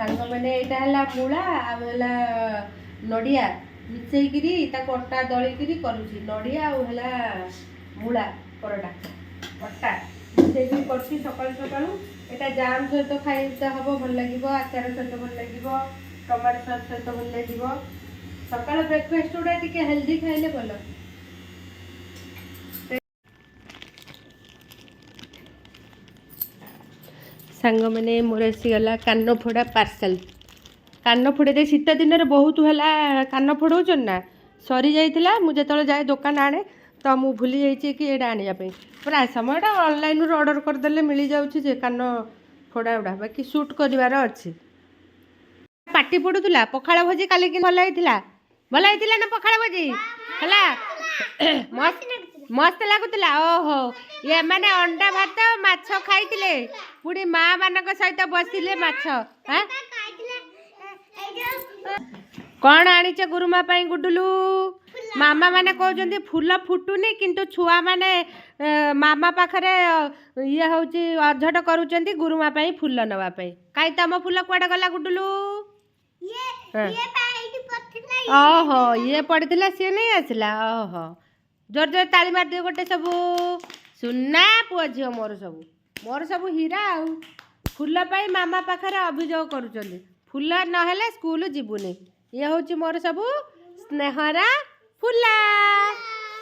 सांग मैंने यहाँ है मूला आला नड़िया मिसेकरी अटा दलिकी करुँची नड़िया आला मूला परटा अटा मिसेकरी कर सकाल सकाल यहाँ जाम सहित खाई हम भल लगे आचार सहित भल लगे टमाटो सॉस सहित भल लगे सकाल ब्रेकफास्ट गुड़ा टे हेल्दी खाइले भल सांग मैंने मोर आसीगला कान फोड़ा पार्सल कान फोड़े शीत दिन में बहुत है कान फोड़ौन ना सरी जाइला मुझे जो जाए दुकान आने तो मुझे भूली जाइए कि यहाँ आने प्राय समय ऑनलाइन ऑर्डर करदे मिल जाऊँ कान फोड़ा गुड़ा बाकी सुट करार अच्छी पाटी पड़ूला पखाड़ भोजी काली भल होता ना पखाड़ भोजी है मस्त लगुला ओहो ये माने अंडा भात माछ खाइले पुणी माँ मान सहित बसिले माछ कौन आनीच गुरुमा गुडुलू मामा माने कहते फूल फुटुनी किंतु छुआ माने मामा पाखरे ये हूँ अझट करुँच गुरुमा फूल नवापाई कहीं तुम फूल कुआडे गला गुडुलू ओहो ये पड़ता सी नहीं आसला ओहो जोर जोर ताली मार दियो गोटे सब सुना पुआ झी मोर सब हीरा आउ फूल पाई मामा पाखरे अभियोग करुँच फूल नहेले स्कूल जीवनी ये हूँ मोर सब स्नेहरा फूला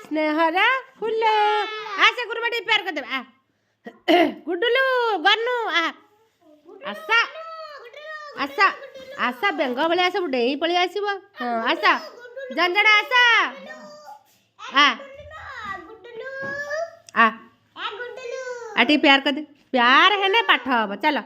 स्नेहरा फूल आसे गुरुबाटी प्यार कर देबा गुडुलू गनु आशा आशा आशा बेंग भाया सब डेई पलि आसब हाँ आशा जंजड़ा आशा आ टी प्यार कर दे प्यार है ना पाठ हम चलो